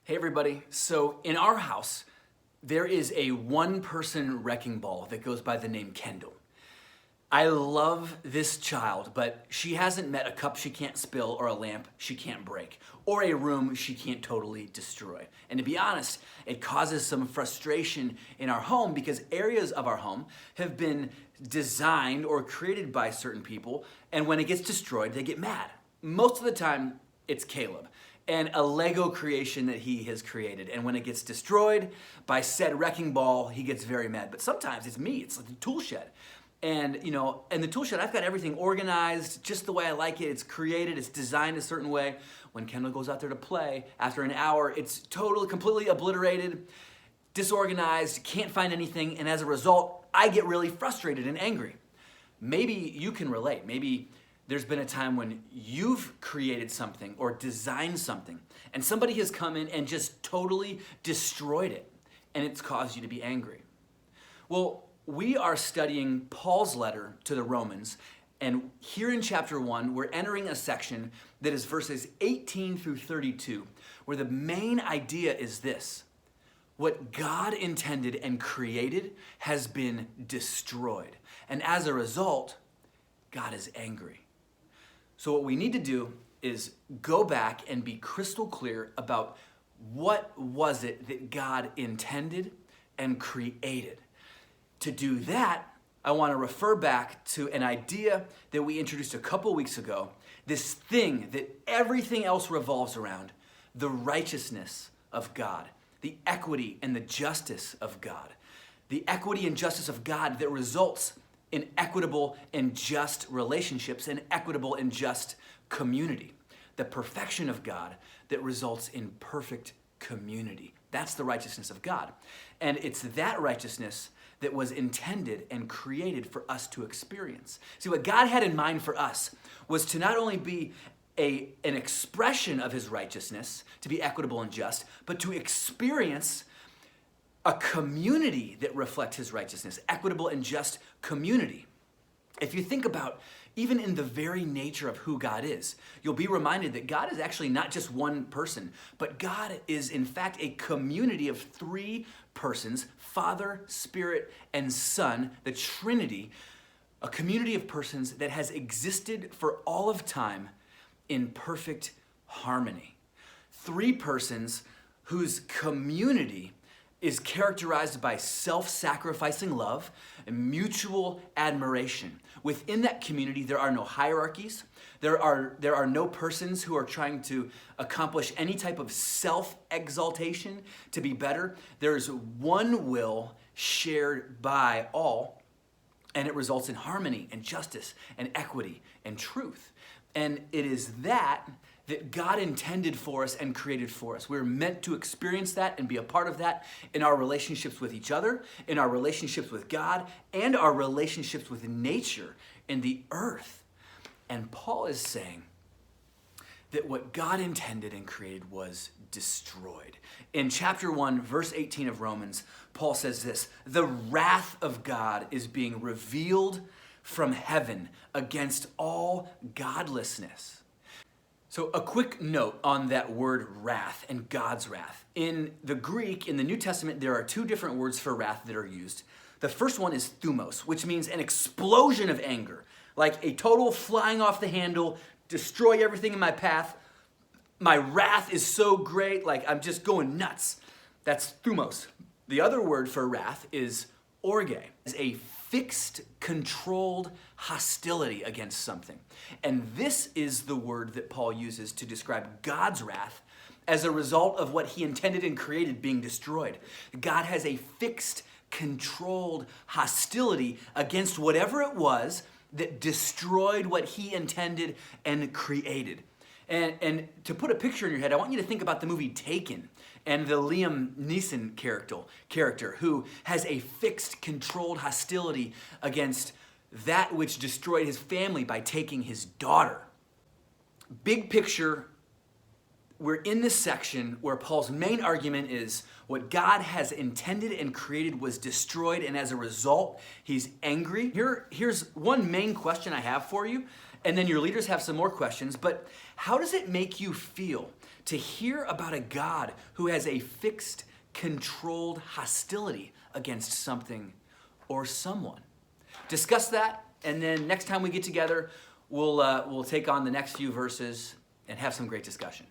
Hey everybody, so in our house, there is a one-person wrecking ball that goes by the name Kendall. I love this child, but she hasn't met a cup she can't spill or a lamp she can't break or a room she can't totally destroy. And to be honest, it causes some frustration in our home because areas of our home have been designed or created by certain people, and when it gets destroyed, they get mad. Most of the time, it's Caleb and a Lego creation that he has created. And when it gets destroyed by said wrecking ball, he gets very mad. But sometimes it's me, it's like the tool shed. And in the tool shed, I've got everything organized just the way I like it. It's created, it's designed a certain way. When Kendall goes out there to play, after an hour, it's totally, completely obliterated, disorganized, can't find anything. And as a result, I get really frustrated and angry. Maybe you can relate. Maybe there's been a time when you've created something or designed something and somebody has come in and just totally destroyed it and it's caused you to be angry. Well, we are studying Paul's letter to the Romans, and here in chapter 1, we're entering a section that is verses 18 through 32, where the main idea is this: what God intended and created has been destroyed, and as a result, God is angry. So what we need to do is go back and be crystal clear about what was it that God intended and created. To do that, I want to refer back to an idea that we introduced a couple weeks ago, this thing that everything else revolves around, the righteousness of God, the equity and the justice of God, the equity and justice of God that results in equitable and just relationships and equitable and just community, the perfection of God that results in perfect community. That's the righteousness of God. And it's that righteousness that was intended and created for us to experience. See, what God had in mind for us was to not only be an expression of his righteousness, to be equitable and just, but to experience a community that reflects his righteousness, equitable and just community. If you think about even in the very nature of who God is, you'll be reminded that God is actually not just one person, but God is in fact a community of three persons: Father, Spirit, and Son, the Trinity, a community of persons that has existed for all of time in perfect harmony. Three persons whose community is characterized by self-sacrificing love and mutual admiration. Within that community, there are no hierarchies. There are no persons who are trying to accomplish any type of self-exaltation to be better. There's one will shared by all, and it results in harmony and justice and equity and truth. And it is that God intended for us and created for us. We're meant to experience that and be a part of that in our relationships with each other, in our relationships with God, and our relationships with nature and the earth. And Paul is saying that what God intended and created was destroyed. In chapter 1, verse 18 of Romans, Paul says this: the wrath of God is being revealed from heaven against all godlessness. So a quick note on that word wrath and God's wrath. In the Greek, in the New Testament, there are two different words for wrath that are used. The first one is thumos, which means an explosion of anger, like a total flying off the handle, destroy everything in my path. My wrath is so great, like I'm just going nuts. That's thumos. The other word for wrath is orge, is a fixed, controlled hostility against something. And this is the word that Paul uses to describe God's wrath as a result of what he intended and created being destroyed. God has a fixed, controlled hostility against whatever it was that destroyed what he intended and created. And to put a picture in your head, I want you to think about the movie Taken and the Liam Neeson character who has a fixed, controlled hostility against that which destroyed his family by taking his daughter. Big picture, we're in this section where Paul's main argument is what God has intended and created was destroyed, and as a result, he's angry. Here's one main question I have for you, and then your leaders have some more questions, but how does it make you feel to hear about a God who has a fixed, controlled hostility against something or someone. Discuss that, and then next time we get together, we'll take on the next few verses and have some great discussion.